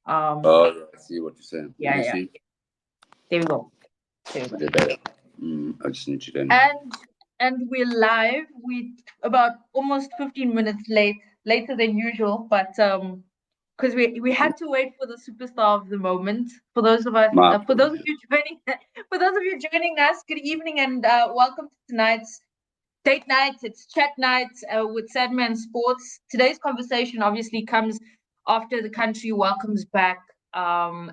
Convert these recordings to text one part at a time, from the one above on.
Oh, I see what you're saying. Let Yeah, me yeah. see. There we go. There we go. Okay, better. I just need to then. And we're live. We about almost 15 minutes later than usual, but because we had to wait for the superstar of the moment. For those of us, My for those of you joining, for those of you joining us, good evening and welcome to tonight's date night. It's chat night with Sadman Sports. Today's conversation obviously comes after the country welcomes back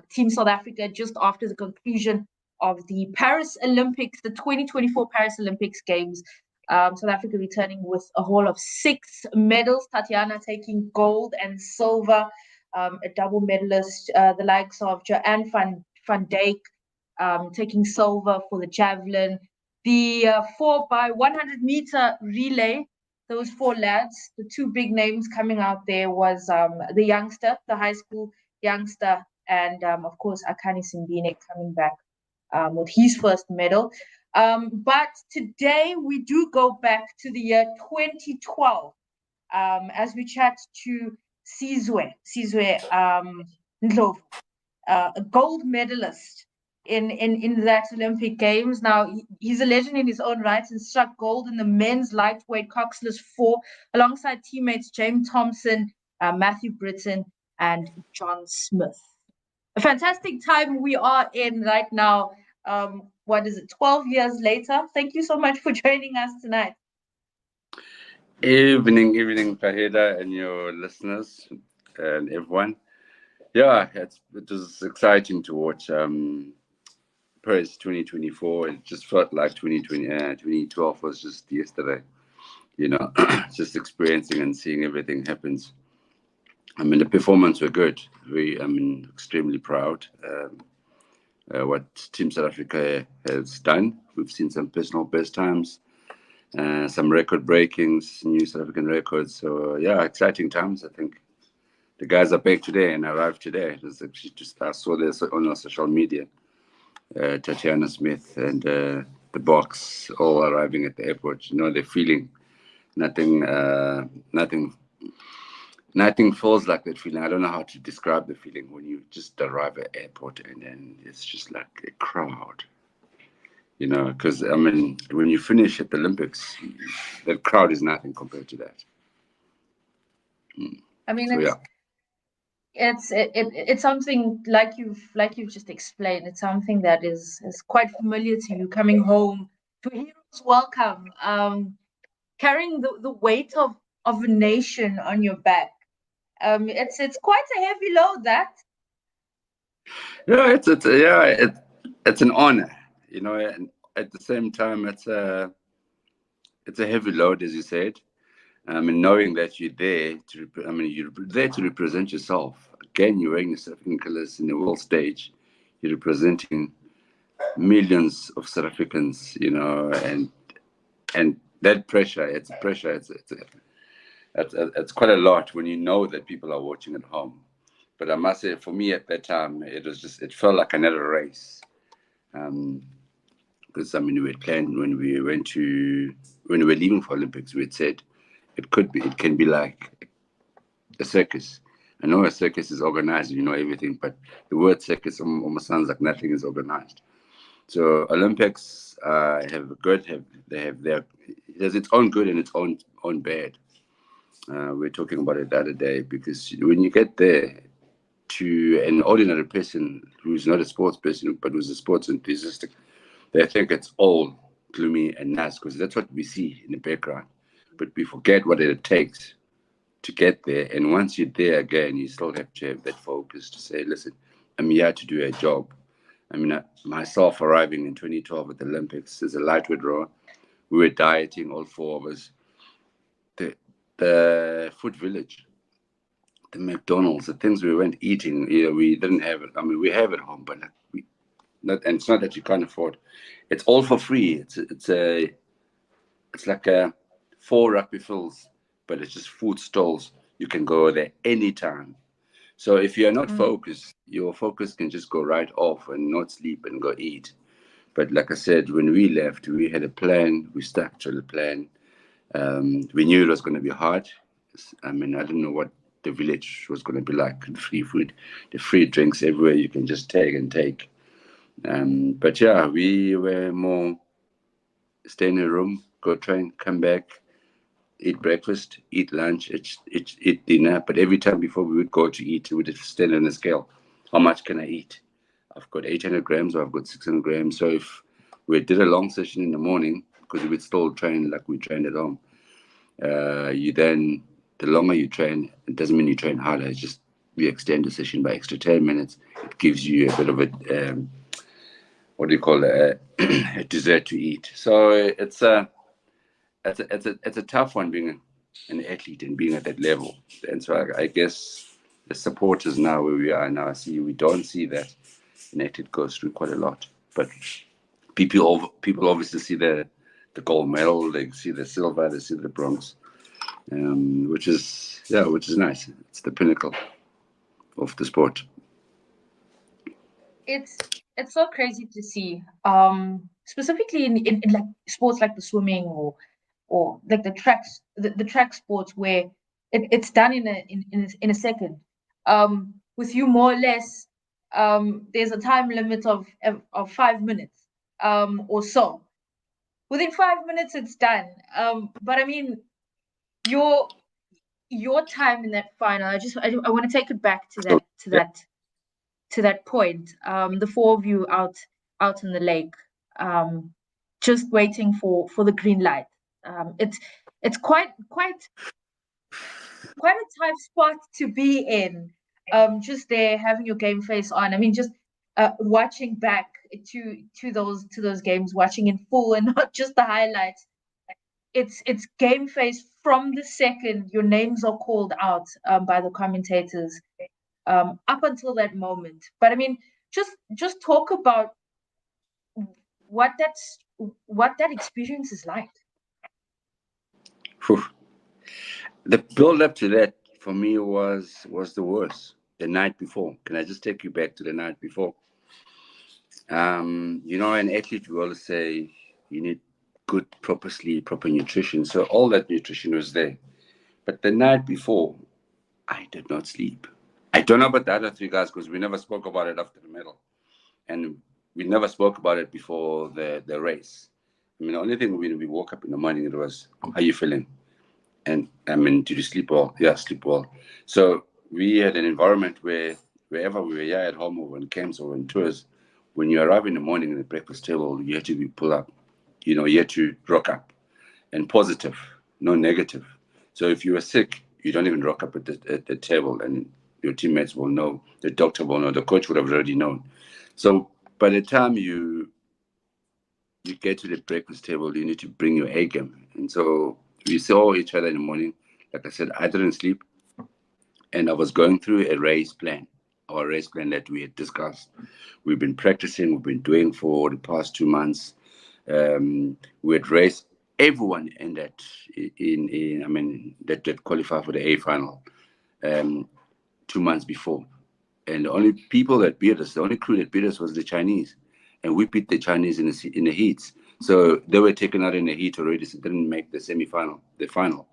Team South Africa just after the conclusion of the Paris Olympics, the 2024 Paris Olympics Games. South Africa returning with a haul of 6 medals. Tatiana taking gold and silver, a double medalist. The likes of Joanne van Dijk taking silver for the javelin. The 4 by 100 meter relay, those 4 lads, the 2 big names coming out there was the youngster, the high school youngster, and of course Akani Simbine coming back with his first medal. But today we do go back to the year 2012 as we chat to Sizwe Ndlovu, a gold medalist in that Olympic Games. Now, he's a legend in his own right and struck gold in the men's lightweight coxless 4 alongside teammates James Thompson, Matthew Britton, and John Smith. A fantastic time we are in right now. What is it, 12 years later? Thank you so much for joining us tonight. evening, Fahida, and your listeners and everyone. Yeah, it was exciting to watch Paris 2024. It just felt like 2012 was just yesterday. Just experiencing and seeing everything happens. I mean, the performance were good. Extremely proud. What Team South Africa has done. We've seen some personal best times, some record breakings, new South African records. So yeah, exciting times. I think the guys are back today and arrived today. It was actually just I saw this on our social media. Tatiana Smith and the box all arriving at the airport. They're feeling nothing. Nothing feels like that feeling. I don't know how to describe the feeling when you just arrive at airport and then it's just like a crowd. Because when you finish at the Olympics, that crowd is nothing compared to that. I mean, So yeah. It's something like you've just explained. It's something that is quite familiar to you coming home to a hero's welcome, carrying the weight of a nation on your back. It's quite a heavy load, that. Yeah, it's an honor, and at the same time it's a heavy load, as you said. And knowing that you're there you're there to represent yourself. Again, you're wearing the South African colours in the world stage. You're representing millions of South Africans, and that pressure. It's a pressure. It's quite a lot when you know that people are watching at home. But I must say, for me at that time, it felt like another race. Because we had planned when we were leaving for Olympics, we had said it can be like a circus. I know a circus is organized, everything, but the word circus almost sounds like nothing is organized. So Olympics it has its own good and its own bad. We were talking about it the other day because when you get there to an ordinary person who's not a sports person but who's a sports enthusiast, they think it's all gloomy and nice because that's what we see in the background. But we forget what it takes to get there. And once you're there again, you still have to have that focus to say, listen, I'm here to do a job. Myself arriving in 2012 at the Olympics as a lightweight rower, we were dieting, all 4 of us. The food village, the McDonald's, the things we weren't eating, we didn't have it. We have it at home, but and it's not that you can't afford. It's all for free. It's like 4 rugby fields, but it's just food stalls. You can go there anytime. So if you're not focused, your focus can just go right off and not sleep and go eat. But like I said, when we left, we had a plan. We stuck to the plan. We knew it was going to be hard. I don't know what the village was going to be like, and free food, the free drinks everywhere you can just take and take. But yeah, we were more stay in a room, go train, come back, eat breakfast, eat lunch, eat dinner. But every time before we would go to eat, we would stand on a scale. How much can I eat? I've got 800 grams or I've got 600 grams. So if we did a long session in the morning, because we would still train like we trained at home, the longer you train, it doesn't mean you train harder. It's just we extend the session by extra 10 minutes. It gives you a bit of a, what do you call it, a dessert to eat. So it's a tough one being an athlete and being at that level. And so I guess the supporters now where we are now, we don't see that an athlete goes through quite a lot. But people obviously see the gold medal, they see the silver, they see the bronze, which is nice. It's the pinnacle of the sport. It's so crazy to see. Specifically in like sports like the swimming or like the track sports where it's done in a second. With you more or less, there's a time limit of 5 minutes or so. Within 5 minutes it's done. But I mean your time in that final, I want to take it back to that point. The four of you out in the lake, just waiting for the green light. It's quite a tough spot to be in. Just there having your game face on. I mean, just watching back to those games, watching in full and not just the highlights. It's game face from the second your names are called out by the commentators up until that moment. But I mean, just talk about what that experience is like. Whew. The build up to that for me was the worst. The night before. Can I just take you back to the night before? An athlete, we always say you need good, proper sleep, proper nutrition. So all that nutrition was there. But the night before, I did not sleep. I don't know about the other three guys because we never spoke about it after the medal. And we never spoke about it before the race. I mean, the only thing when we woke up in the morning, it was, how are you feeling? And I mean, did you sleep well? Yeah, sleep well. So we had an environment where wherever we were here at home or in camps or in tours, when you arrive in the morning in the breakfast table, you had to be pulled up. You had to rock up. And positive, no negative. So if you were sick, you don't even rock up at the table and your teammates will know, the doctor will know, the coach would have already known. So by the time you get to the breakfast table, you need to bring your A game. And so we saw each other in the morning. Like I said, I didn't sleep. And I was going through our race plan that we had discussed. We've been practicing, we've been doing for the past 2 months. We had raced everyone in that that qualified for the A final 2 months before. And the only people that beat us, the only crew that beat us was the Chinese. And we beat the Chinese in the heats. So they were taken out in the heat already, so they didn't make the the final.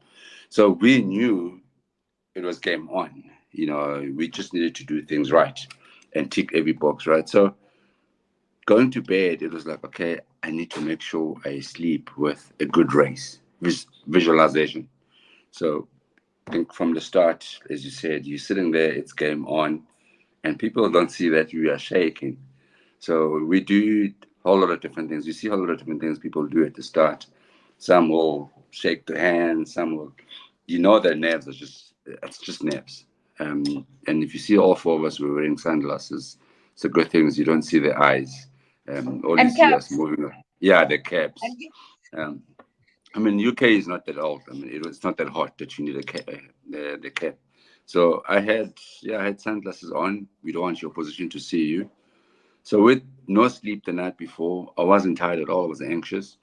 So we knew it was game on. We just needed to do things right and tick every box, right? So going to bed, it was like, okay, I need to make sure I sleep with a good race, visualization. So I think from the start, as you said, you're sitting there, it's game on, and people don't see that you are shaking. So we do a whole lot of different things. You see a whole lot of different things people do at the start. Some will shake their hands, some will, their nerves it's just nerves. And if you see all four of us, we're wearing sunglasses. It's a good thing is you don't see their eyes. All you And see us caps. moving. Yeah, the caps. And I mean, UK is not that old. I mean, it's not that hot that you need the cap. So I had sunglasses on. We don't want your position to see you. So with no sleep the night before, I wasn't tired at all. I was anxious.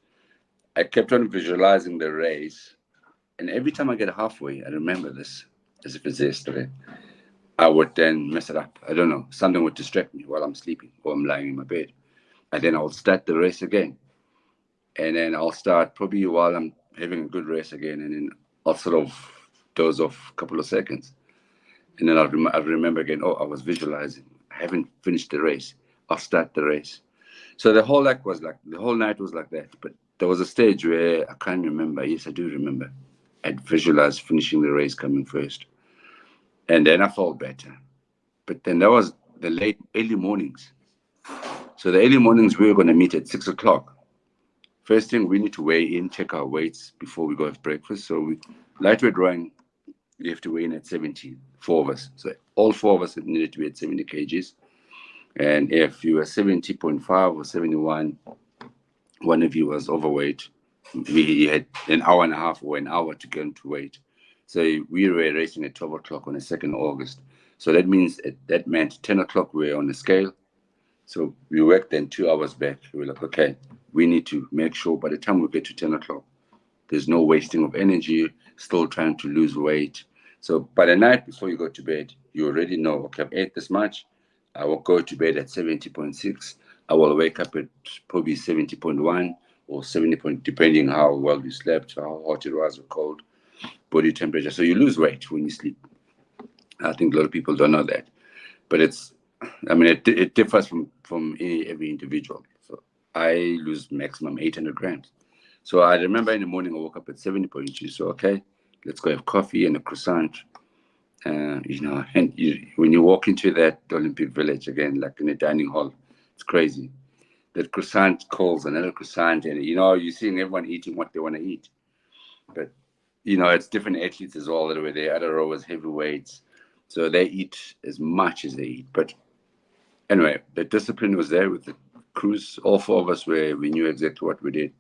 I kept on visualizing the race. And every time I get halfway, I remember this as if it's yesterday. I would then mess it up. I don't know. Something would distract me while I'm sleeping or I'm lying in my bed. And then I'll start the race again. And then I'll start probably while I'm having a good race again. And then I'll sort of doze off a couple of seconds. And then I'll remember again, oh, I was visualizing. I haven't finished the race. I'll start the race. So the whole night was like that. But there was a stage where I can't remember. Yes, I do remember. I'd visualized finishing the race coming first. And then I felt better. But then that was the early mornings. So the early mornings, we were going to meet at 6 o'clock. First thing, we need to weigh in, check our weights before we go have breakfast. So lightweight rowing, you have to weigh in at 70, four of us. So all four of us needed to be at 70 kgs. And if you were 70.5 or 71, one of you was overweight, we had an hour and a half or an hour to get into weight. So we were racing at 12 o'clock on the 2nd of August. So that meant 10 o'clock we were on the scale. So we worked then 2 hours back. We were like, okay, we need to make sure by the time we get to 10 o'clock, there's no wasting of energy, still trying to lose weight. So by the night before you go to bed, you already know, okay, I've ate this much. I will go to bed at 70.6. I will wake up at probably 70.1 or 70 point, depending how well you slept, how hot it was or cold, body temperature. So you lose weight when you sleep. I think a lot of people don't know that. But it differs from every individual. So I lose maximum 800 grams. So I remember in the morning I woke up at 70.2. So okay, let's go have coffee and a croissant. And when you walk into that Olympic Village again, like in a dining hall, it's crazy. That croissant calls another croissant, and you're seeing everyone eating what they want to eat. But it's different athletes as well that were there. Other rowers, heavyweights, so they eat as much as they eat. But anyway, the discipline was there with the crews. All four of us we knew exactly what we did.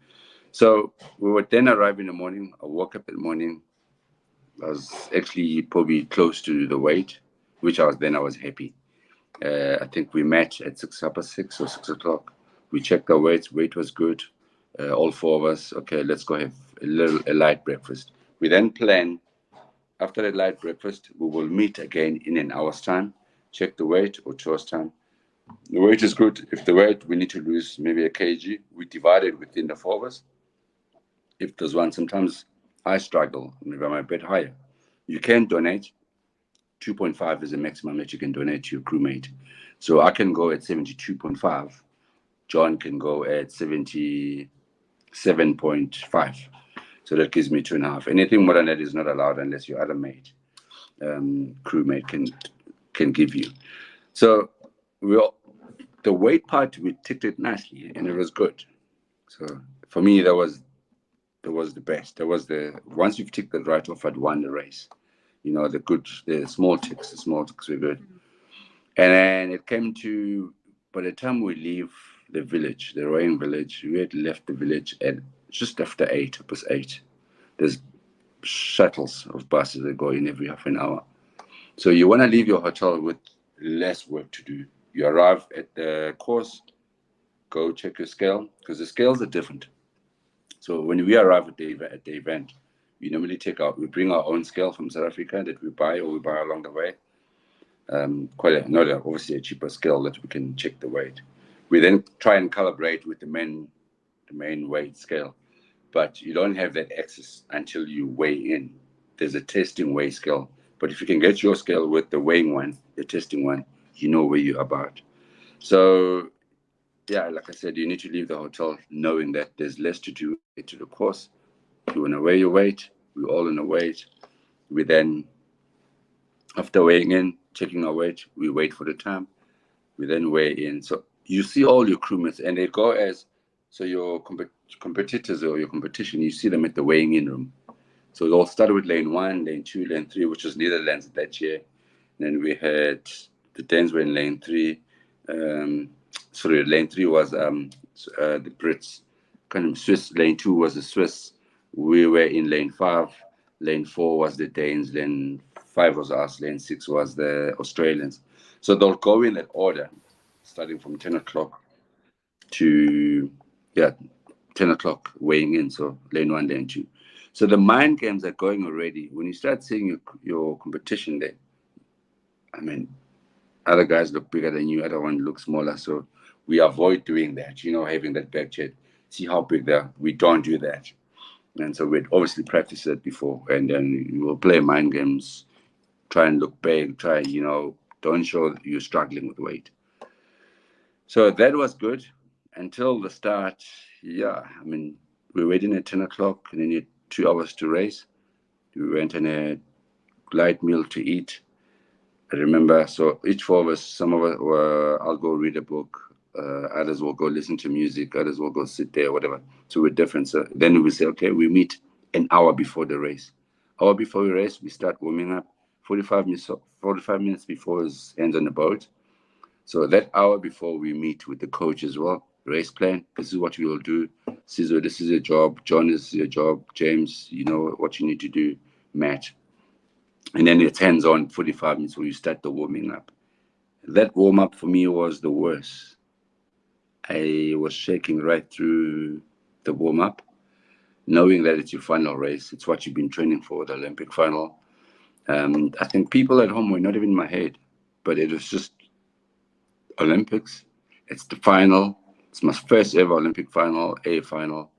So we would then arrive in the morning. I woke up in the morning. I was actually probably close to the weight, which I was happy. I think we met at 6 or 6 o'clock. We checked our weights. Weight was good. All four of us. Okay, let's go have a light breakfast. We then plan. After the light breakfast, we will meet again in an hour's time. Check the weight or 2 hours time. The weight is good. If the weight we need to lose maybe a kg, we divide it within the four of us. If there's one, sometimes I struggle. Maybe I'm a bit higher. You can donate. 2.5 is the maximum that you can donate to your crewmate. So I can go at 72.5. John can go at 77.5. So that gives me 2.5. Anything more than that is not allowed unless your other mate, crewmate can give you. So the weight part, we ticked it nicely and it was good. So for me, that was the best. Once you've ticked that right off, I'd won the race. The small ticks were good. And then it came to, by the time we leave the village, the rowing village, we had left the village at just after 8, it was 8. There's shuttles of buses that go in every half an hour. So you want to leave your hotel with less work to do. You arrive at the course, go check your scale, because the scales are different. So when we arrive at the event, we normally we bring our own scale from South Africa that we buy along the way. Obviously a cheaper scale that we can check the weight. We then try and calibrate with the main weight scale, but you don't have that access until you weigh in. There's a testing weigh scale, but if you can get your scale with the weighing one, the testing one, you know where you're about. So yeah, like I said, you need to leave the hotel knowing that there's less to do to the course. You want to weigh your weight. We're all in a weight. We then, after weighing in, checking our weight, we wait for the time. We then weigh in. So you see all your crewmates, and they go so your competitors or your competition, you see them at the weighing in room. So they'll start with lane 1, lane 2, lane 3, which was Netherlands that year. And then we had the Danes were in lane 3. Lane 3 was the Brits. Kind of Swiss. Lane 2 was the Swiss. We were in lane 5. Lane 4 was the Danes. Lane 5 was us. Lane 6 was the Australians. So they'll go in that order, starting from 10 o'clock to 10 o'clock weighing in. So lane 1, lane 2. So the mind games are going already. When you start seeing your competition there, other guys look bigger than you, other one looks smaller. So we avoid doing that, having that back chat, see how big they are. We don't do that. And so we'd obviously practice that before, and then we'll play mind games. try and look big, try, don't show you're struggling with weight. So that was good until the start. Yeah, I mean, we were waiting at 10 o'clock and then you had 2 hours to race. We went on a light meal to eat. I remember, so each four of us, some of us were, I'll go read a book, others will go listen to music, others will go sit there, whatever. So we're different. So then we say, okay, we meet an hour before the race. Hour before we race, we start warming up. 45 minutes before is hands on the boat. So that hour before we meet with the coach as well, race plan, this is what we will do. Sizwe, this is your job. John, this is your job. James, you know what you need to do. Matt. And then it's hands on 45 minutes where you start the warming up. That warm up for me was the worst. I was shaking right through the warm up, knowing that it's your final race. It's what you've been training for, the Olympic final. I think people at home were not even in my head, but it was just Olympics. It's the final. It's my first ever Olympic final, A final.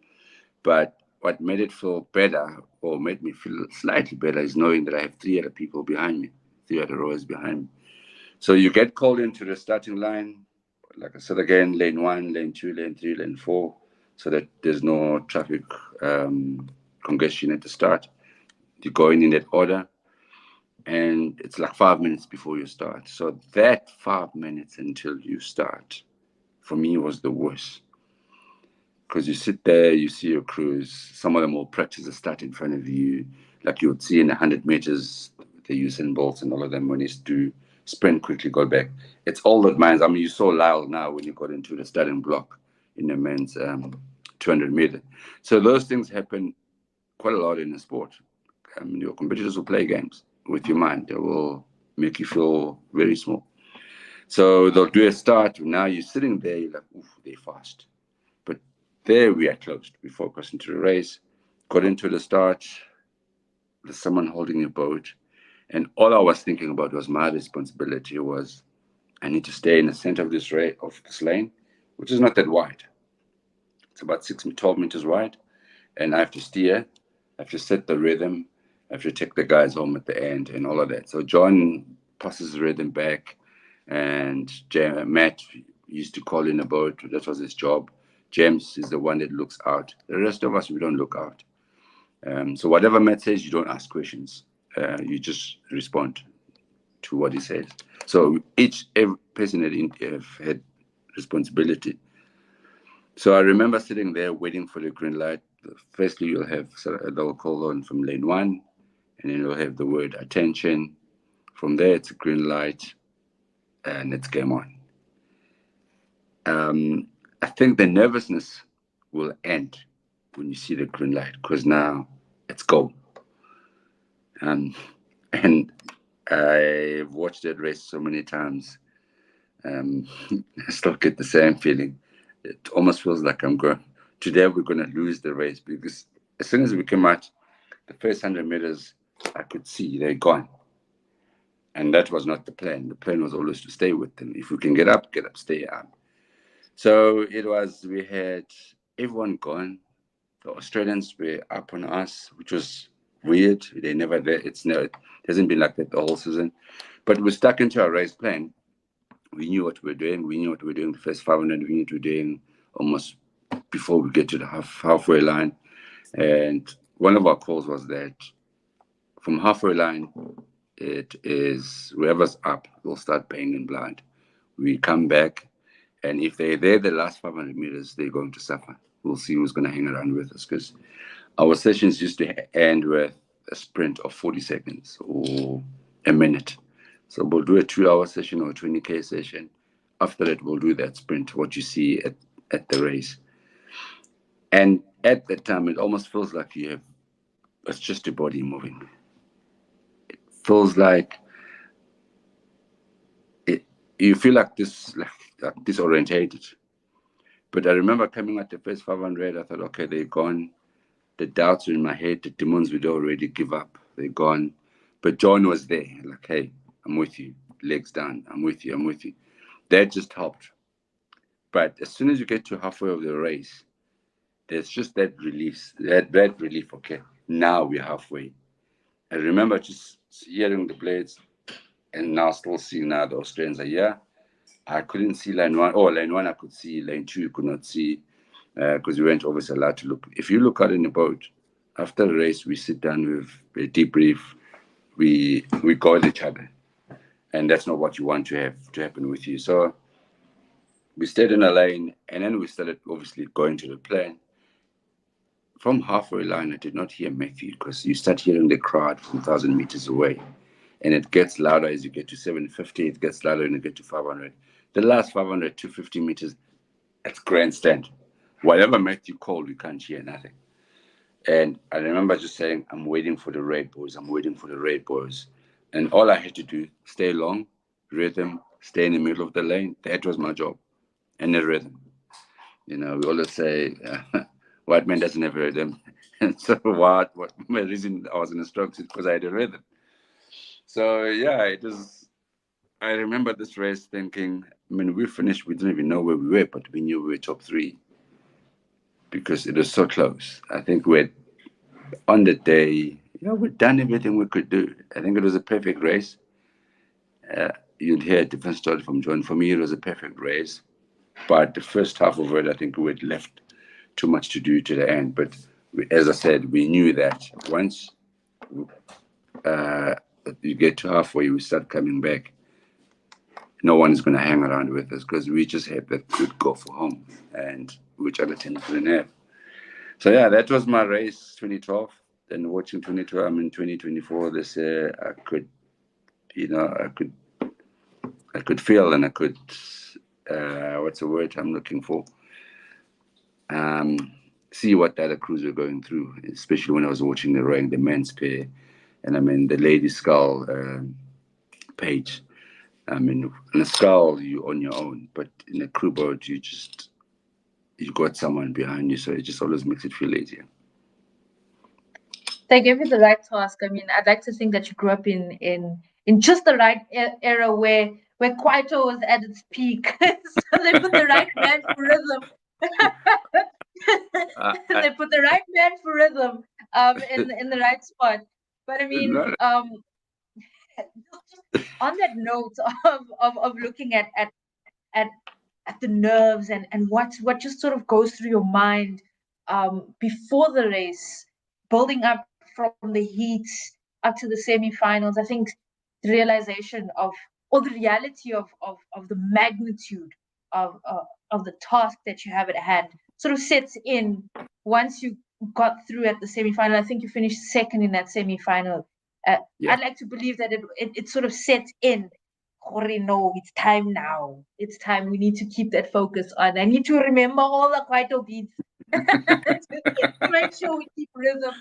But what made it feel better or made me feel slightly better is knowing that I have three other people behind me, three other rowers behind me. So you get called into the starting line, like I said again, lane 1, lane 2, lane 3, lane 4, so that there's no traffic congestion at the start. You go in that order, and it's like 5 minutes before you start. So that 5 minutes until you start, for me, was the worst. Because you sit there, you see your crews, some of them will practice the start in front of you, like you would see in 100 meters, the Usain Bolts and all of them when he's do sprint quickly, go back. It's all that matters. I mean, you saw Lyle now when you got into the starting block in the men's 200 meter. So those things happen quite a lot in the sport. Your competitors will play games with your mind. They will make you feel very small. So they'll do a start. Now you're sitting there, you're like, oof, they're fast. But there we are closed. We focused into the race, got into the start. There's someone holding your boat. And all I was thinking about was my responsibility was I need to stay in the center of this lane, which is not that wide. It's about 12 meters wide. And I have to steer, I have to set the rhythm, I have to take the guys home at the end and all of that. So John passes the rhythm back, and Matt used to call in a boat. That was his job. James is the one that looks out. The rest of us, we don't look out. So whatever Matt says, you don't ask questions. You just respond to what he says. So every person had responsibility. So I remember sitting there waiting for the green light. Firstly, you'll have they'll call on from lane 1, and then you'll have the word attention. From there, it's a green light, and it's game on. I think the nervousness will end when you see the green light, because now it's go. And I've watched that race so many times. I still get the same feeling. It almost feels like I'm going. Today we're going to lose the race, because as soon as we came out, the first 100 meters, I could see they're gone. And that was not the plan. The plan was always to stay with them. If we can get up, stay up. So we had everyone gone. The Australians were up on us, which was weird. They never, it hasn't been like that the whole season. But we stuck into our race plan. We knew what we were doing. We knew what we were doing the first 500. We knew what we were doing almost before we get to the halfway line. And one of our calls was that from halfway line, it is whoever's up will start paying in blind. We come back, and if they're there the last 500 meters, they're going to suffer. We'll see who's going to hang around with us, because our sessions used to end with a sprint of 40 seconds or a minute. So we'll do a 2-hour session or a 20K session. After that, we'll do that sprint, what you see at the race. And at that time, it almost feels like it's just your body moving. It feels like you feel like disorientated. But I remember coming at the first 500, I thought, okay, they're gone. The doubts were in my head, the demons would already give up. They're gone. But John was there, like, hey, I'm with you. Legs down. I'm with you. That just helped. But as soon as you get to halfway of the race, there's just that relief, that relief, okay, now we're halfway. I remember just hearing the blades and now still seeing now the Australians are here. I couldn't see lane one. Oh, lane one I could see. Lane two you could not see because we weren't always allowed to look. If you look out in the boat, after the race, we sit down with a debrief. We guard each other, and that's not what you want to have to happen with you. So we stayed in a lane, and then we started obviously going to the plane. From halfway line, I did not hear Matthew because you start hearing the crowd from 1,000 meters away, and it gets louder as you get to 750. It gets louder when you get to 500. The last 500 to 50 meters, it's grandstand. Whatever Matthew called, we can't hear nothing. And I remember just saying, I'm waiting for the red boys. I'm waiting for the red boys. And all I had to do, stay long, rhythm, stay in the middle of the lane. That was my job. And the rhythm. We always say, white man doesn't have a rhythm. And so what my reason I was in a stroke is because I had a rhythm. So yeah, it was, I remember this race thinking, I mean, we finished, we didn't even know where we were, but we knew we were top three because it was so close. I think we're on the day, we'd done everything we could do. I think it was a perfect race. You'd hear a different story from John. For me, it was a perfect race. But the first half of it, I think we'd left too much to do to the end. But as I said, we knew that once uh, you get to halfway, we start coming back. No one is going to hang around with us because we just had that good go for home, and which other teams couldn't have. So yeah, that was my race 2012. Then watching 2012, I'm in 2024. This year, I could feel and I could, what's the word I'm looking for? Um, See what the other crews were going through, especially when I was watching the rowing, the men's pair, and I mean the lady scull page. I mean, in a scull you on your own, but in a crew boat you got someone behind you, so it just always makes it feel easier. They gave you the right task. I mean, I'd like to think that you grew up in just the right era where Kwaito was at its peak. So they put the right man for rhythm. Uh, They put the right man for rhythm in the right spot. But I mean, no, just on that note of looking at at the nerves and what just sort of goes through your mind before the race, building up from the heat up to the semi-finals. I think the realization or the reality of the magnitude of the task that you have at hand sort of sets in once you got through at the semi-final. I think you finished second in that semi-final. yeah. I'd like to believe that it sort of sets in. Corey, no, it's time now. It's time. We need to keep that focus on. I need to remember all the Kwaito beats to make sure we keep rhythm.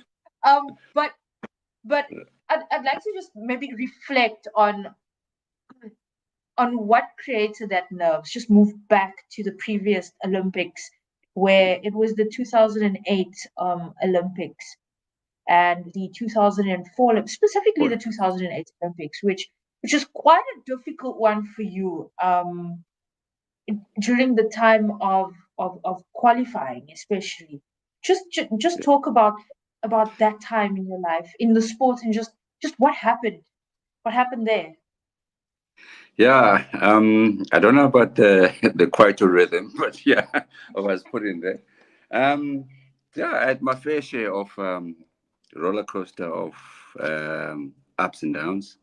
But I'd like to just maybe reflect on what created that nerves. Just move back to the previous Olympics, where it was the 2008 Olympics and the 2004, specifically the 2008 Olympics, which is quite a difficult one for you during the time of qualifying, especially. Just talk about that time in your life in the sport and just what happened there. Yeah, I don't know about the the Kwaito rhythm, but yeah, I was put in there. Um, yeah, I had my fair share of roller coaster of ups and downs.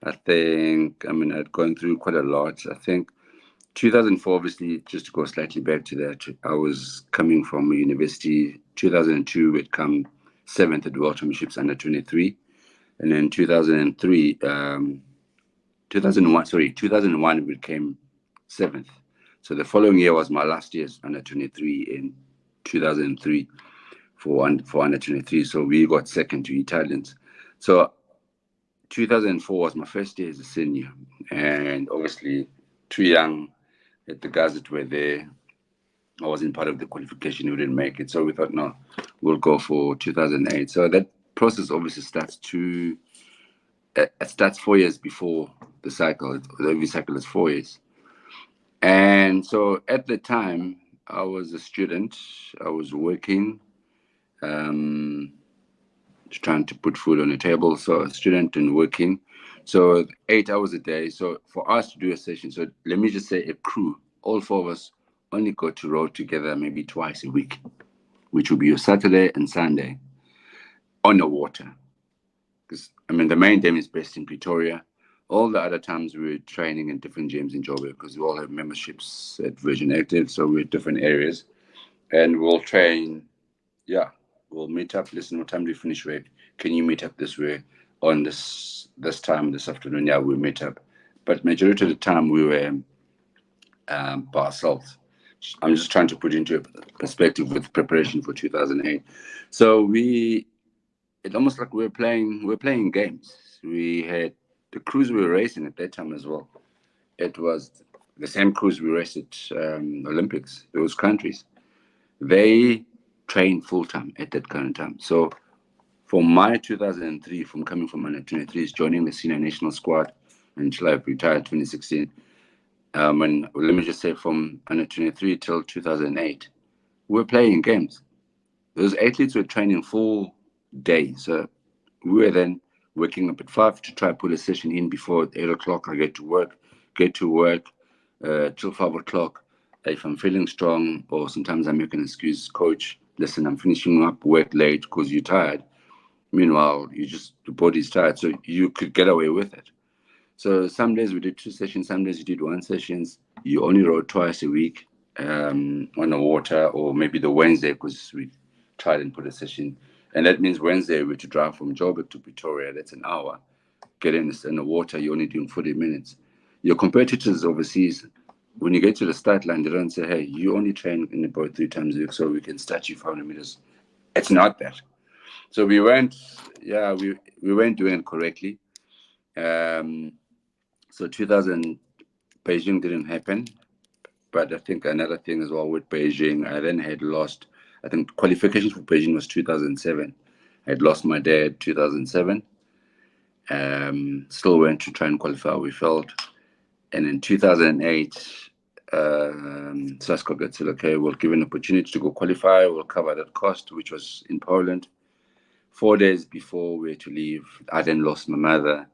I think, I mean, I'd gone through quite a lot. I think 2004, obviously, just to go slightly back to that, I was coming from a university. 2002, we'd come seventh at World Championships under 23. And then 2003, 2001, sorry, 2001, we came seventh. So the following year was my last year's under 23 in 2003 for under 23. So we got second to Italians. So 2004 was my first year as a senior, and obviously too young. At the guys that were there, I wasn't part of the qualification. We didn't make it, so we thought, no, we'll go for 2008. So that process obviously it starts 4 years before the cycle. Every cycle is 4 years. And so at the time, I was a student. I was working. trying to put food on the table. So a student and working, so 8 hours a day. So for us to do a session, so let me just say a crew, all four of us only go to row together maybe twice a week, which will be a Saturday and Sunday on the water. Because I mean, the main dam is based in Pretoria. All the other times we were training in different gyms in Joburg because we all have memberships at Virgin Active, so we're different areas, and we'll train. Yeah, we'll meet up. Listen, what time do we finish work? Can you meet up this way on this time this afternoon? Yeah, we'll meet up. But majority of the time we were by ourselves. I'm just trying to put into a perspective with preparation for 2008. So it almost like we're playing games. We had the crews we were racing at that time as well. It was the same crews we raced at Olympics. Those countries, they train full time at that current time. So for my 2003, from coming from under 23s, joining the senior national squad until I retired 2016. And let me just say, from under 23 till 2008, we were playing games. Those athletes were training full day. So we were then waking up at 5 to try to put a session in before 8 o'clock. I get to work till 5 o'clock. If I'm feeling strong, or sometimes I make an excuse, coach, listen, I'm finishing up work late because you're tired. Meanwhile, the body's tired, so you could get away with it. So some days we did 2 sessions, some days you did 1 sessions. You only rode twice a week on the water, or maybe the Wednesday because we tried and put a session. And that means Wednesday we had to drive from Joburg to Pretoria. That's an hour. Get in the water, you're only doing 40 minutes. Your competitors overseas, when you get to the start line, they don't say, hey, you only train in about 3 times a week, so we can start you 500 meters. It's not that. So we weren't doing it correctly. So 2000 Beijing didn't happen, but I think another thing as well with Beijing, I then had lost. I think qualifications for Beijing was 2007. I had lost my dad 2007. Still went to try and qualify. We failed, and in 2008, Sasko said, "Okay, we'll give an opportunity to go qualify. We'll cover that cost," which was in Poland. 4 days before we had to leave, I then lost my mother.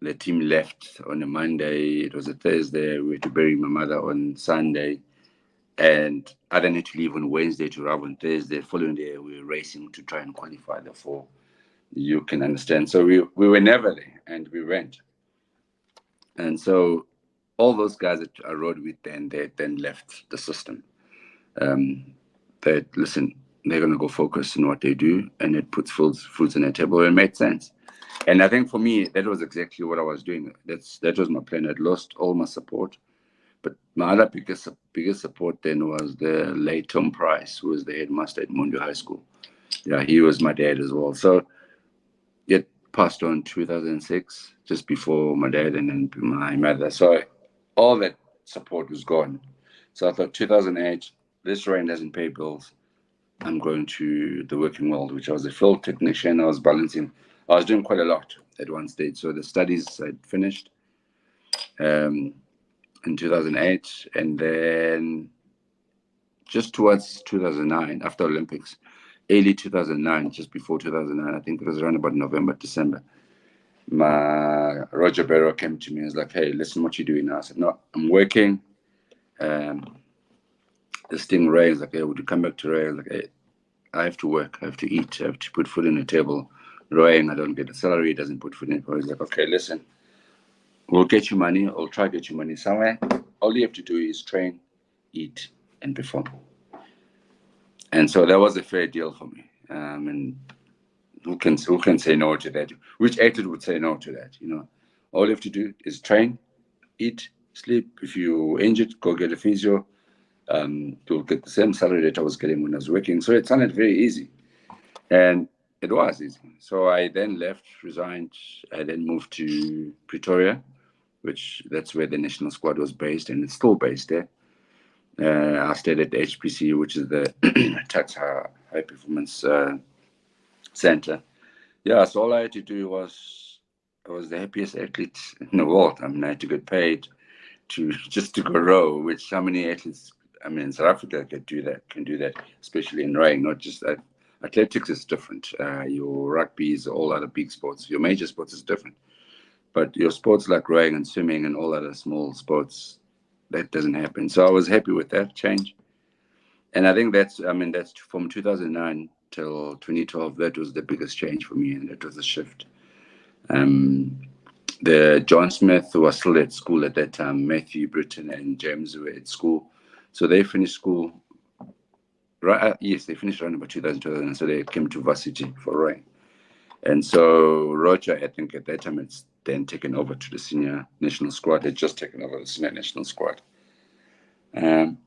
The team left on a Monday. It was a Thursday. We had to bury my mother on Sunday. And I then had to leave on Wednesday to arrive on Thursday. The following day, we were racing to try and qualify the four. You can understand. So we were never there, and we went. And so all those guys that I rode with they then left the system. Listen, they're going to go focus on what they do, and it puts foods on their table. It made sense. And I think for me, that was exactly what I was doing. That was my plan. I'd lost all my support. But my other biggest support then was the late Tom Price, who was the headmaster at Mundo High School. Yeah, he was my dad as well. So it passed on 2006, just before my dad and then my mother. So all that support was gone. So I thought 2008, this rain doesn't pay bills. I'm going to the working world, which I was a field technician. I was doing quite a lot at one stage. So the studies I'd finished in 2008. And then just towards 2009, after Olympics, early 2009, just before 2009, I think it was around about November, December, Roger Barrow came to me and was like, hey, listen, what you doing now? I said, no, I'm working. This thing rains, like, hey, would you come back to rain? Like, hey, I have to work, I have to eat, I have to put food on the table. Rowing, I don't get a salary, it doesn't put food in the table. He's like, okay, listen, we'll get you money, I'll try to get you money somewhere. All you have to do is train, eat, and perform. And so that was a fair deal for me. And who can say no to that? Which athlete would say no to that? All you have to do is train, eat, sleep. If you're injured, go get a physio. You'll get the same salary that I was getting when I was working. So it sounded very easy. And it was easy. So I then left, resigned. I then moved to Pretoria, that's where the national squad was based, and it's still based there. I stayed at the HPC, which is the Tax High Performance Center. Yeah, so all I had to do was, I was the happiest athlete in the world. I mean, I had to get paid just to go row, which how many athletes, I mean, in South Africa can do that, especially in rowing, not just that. Athletics is different. Your rugby is all other big sports. Your major sports is different. But your sports like rowing and swimming and all other small sports, that doesn't happen. So I was happy with that change. And I think that's from 2009 till 2012. That was the biggest change for me, and that was a shift. Um, the John Smith was still at school at that time. Matthew Britton and James were at school, so they finished school. Right? Yes, they finished around about 2000, so they came to varsity for rowing. And so Roger, I think at that time, it's then taken over to the senior national squad. Had just taken over the senior national squad. Um,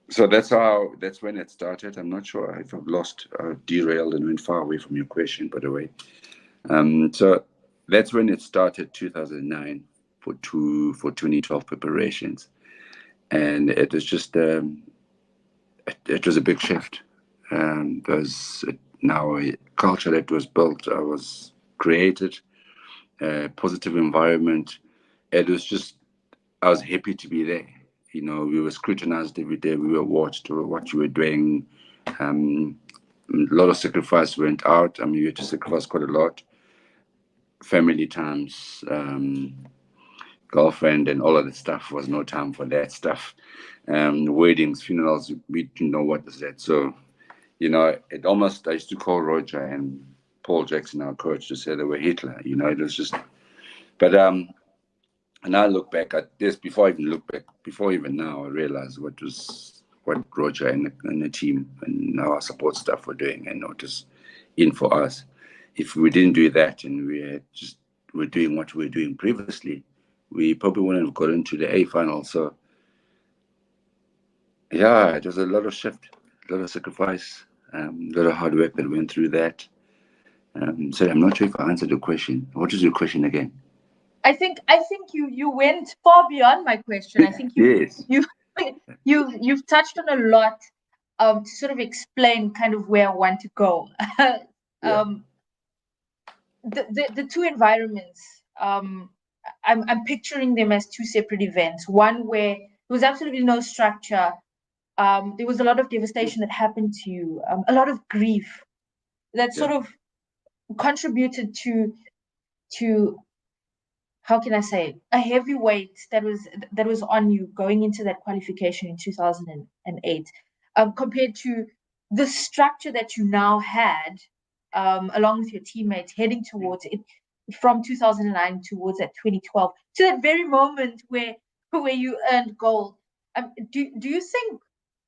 so that's when it started. I'm not sure if I've lost, derailed and went far away from your question, by the way. So that's when it started, 2009 for 2012 preparations, and it was just it was a big shift. There's now a culture that was built, was created, a positive environment. It was just, I was happy to be there. We were scrutinized every day. We were watched what you were doing. A lot of sacrifice went out. I mean, you had to sacrifice quite a lot. Family times, girlfriend, and all of that stuff was no time for that stuff. Weddings, funerals, we didn't know what was that. So, it almost, I used to call Roger and Paul Jackson, our coach, to say they were Hitler. It was just, but and I look back at this before even now, I realized what Roger and the team and our support staff were doing, and not just in for us. If we didn't do that and were doing what we were doing previously, we probably wouldn't have got into the A final. So yeah, it was a lot of shift, a lot of sacrifice, a lot of hard work that went through that. So I'm not sure if I answered the question. What is your question again? I think you went far beyond my question. I think Yes. you've touched on a lot to sort of explain kind of where I want to go. Yeah. The two environments, I'm picturing them as two separate events. One where there was absolutely no structure. There was a lot of devastation that happened to you, a lot of grief that sort of contributed to how can I say, a heavy weight that was on you going into that qualification in 2008, compared to the structure that you now had, along with your teammates heading towards it from 2009 towards that 2012 to that very moment where you earned gold. Do you think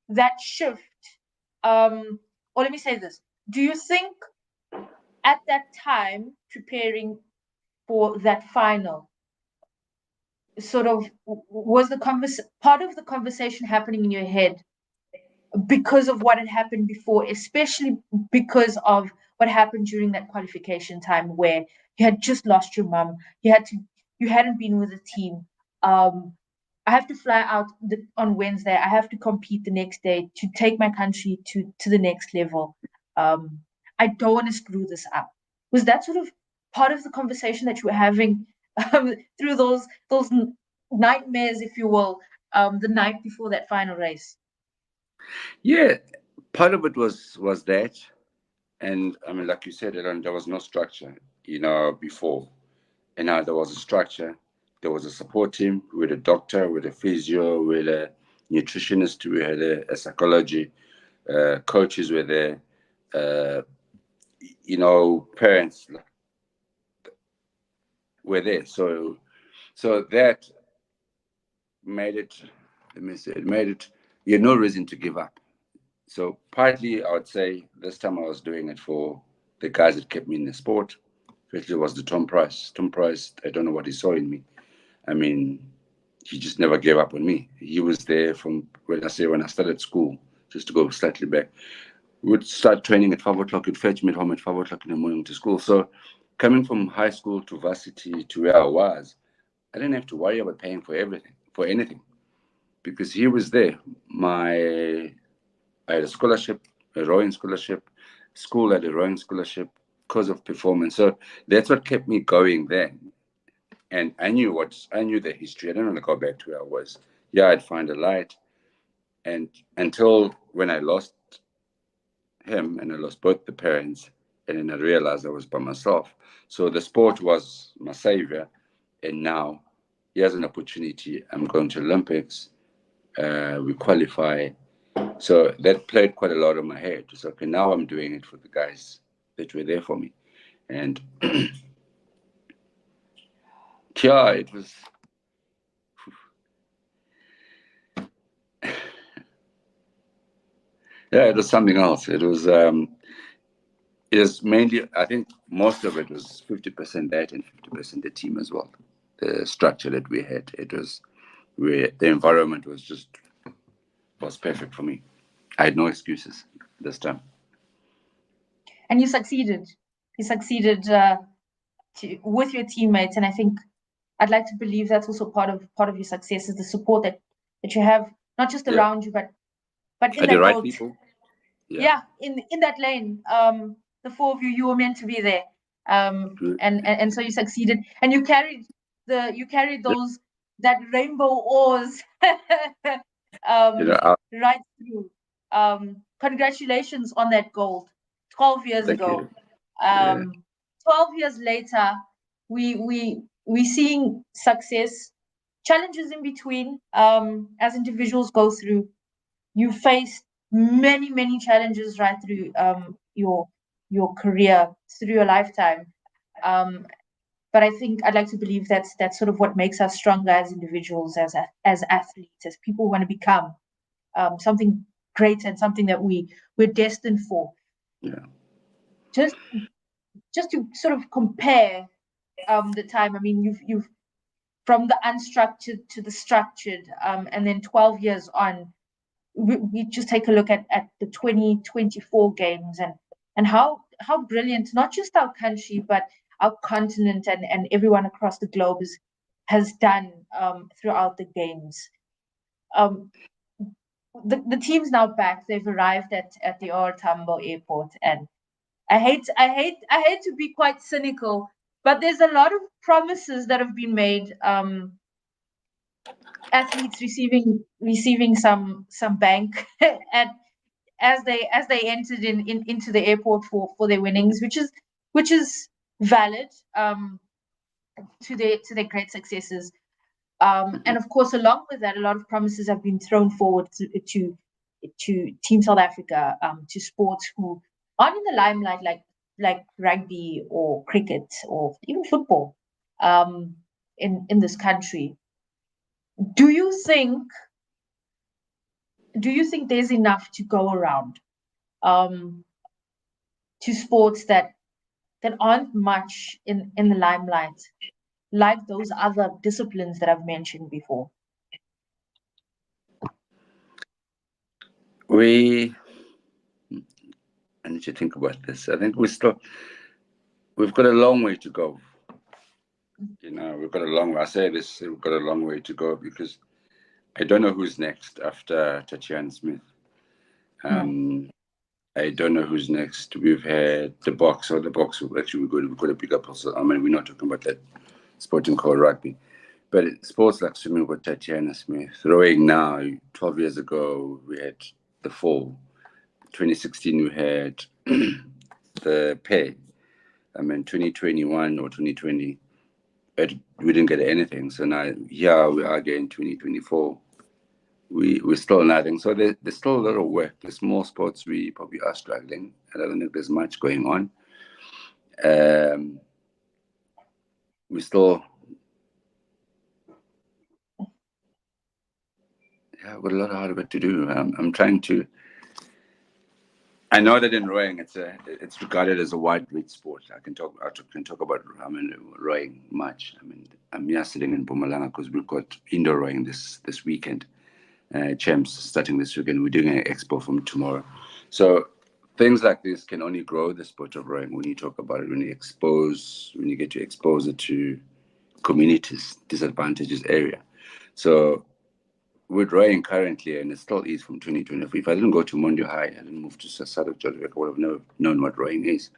that shift, or let me say this, do you think at that time preparing for that final, sort of was the part of the conversation happening in your head because of what had happened before, especially because of what happened during that qualification time where you had just lost your mum, you hadn't been with the team. I have to fly out on Wednesday. I have to compete the next day to take my country to the next level. I don't want to screw this up. Was that sort of part of the conversation that you were having through those nightmares, if you will, the night before that final race? Yeah, part of it was that, and I mean, like you said, there was no structure, before, and now there was a structure. There was a support team with a doctor, with a physio, with a nutritionist. We had a psychology, coaches were there, parents were there. So that made it. Let me say, it made it. You had no reason to give up. So partly, I would say this time I was doing it for the guys that kept me in the sport. Especially was the Tom Price. Tom Price, I don't know what he saw in me. I mean, he just never gave up on me. He was there from when I started school, just to go slightly back. We would start training at 5 o'clock. He'd fetch me at home at 5 o'clock in the morning to school. So coming from high school to varsity to where I was, I didn't have to worry about paying for anything, because he was there. I had a scholarship, a rowing scholarship. School had a rowing scholarship because of performance. So that's what kept me going then. And I knew the history. I didn't want to go back to where I was. Yeah, I'd find a light. And until when I lost him, and I lost both the parents, and then I realized I was by myself. So the sport was my savior, and now he has an opportunity. I'm going to Olympics. We qualify. So that played quite a lot on my head. So okay, now I'm doing it for the guys that were there for me, and yeah, it was. Yeah, it was something else. It was mainly, I think most of it was 50% that and 50% the team as well. The structure that we had, the environment was perfect for me. I had no excuses this time. And you succeeded. You succeeded with your teammates, and I think I'd like to believe that's also part of your success is the support that you have, not just around you, but in the that right boat. people. Yeah, in that lane. The four of you were meant to be there. And so you succeeded, and you carried that rainbow oars right through. Congratulations on that gold. 12 years Thank ago. you. 12 years later, we seeing success, challenges in between, as individuals go through. You faced many challenges right through your career, through your lifetime. But I think I'd like to believe that's sort of what makes us stronger as individuals, as athletes, as people who want to become something great and something that we're destined for. Yeah. Just to sort of compare the time. I mean, you've from the unstructured to the structured, and then 12 years on. We just take a look at the 2024 games and how brilliant not just our country but our continent and everyone across the globe has done throughout the games. The team's now back. They've arrived at the OR Tambo airport, and I hate to be quite cynical, but there's a lot of promises that have been made. Athletes receiving some bank and as they entered into the airport for their winnings, which is valid to their great successes. And of course, along with that, a lot of promises have been thrown forward to Team South Africa, to sports who aren't in the limelight like rugby or cricket or even football in this country. Do you think there's enough to go around to sports that aren't much in the limelight, like those other disciplines that I've mentioned before? I need to think about this. I think we've got a long way to go. We've got a long way. I say this, we've got a long way to go because I don't know who's next after Tatiana Smith. I don't know who's next. We've had the box. Actually, we've got a big up also. I mean, we're not talking about that sporting called rugby, but sports like swimming with Tatiana Smith. Rowing now, 12 years ago, we had the fall. 2016, we had the pair. I mean, 2021 or 2020, we didn't get anything. So now, we are again 2024. We're still nothing. So there's still a lot of work. There's more sports we probably are struggling. I don't think there's much going on. We still, we've got a lot of hard work to do. I'm trying to. I know that in rowing, it's regarded as a widespread sport. I can talk about rowing much. I mean, I'm here sitting in Mpumalanga because we've got indoor rowing this weekend. Champs starting this weekend. We're doing an expo from tomorrow. So things like this can only grow the sport of rowing when you talk about it, when you get to expose it to communities, disadvantages area. So with rowing currently, and it still is from 2024. If I didn't go to Mondio High, I didn't move to South Georgia, I would have never known what rowing is.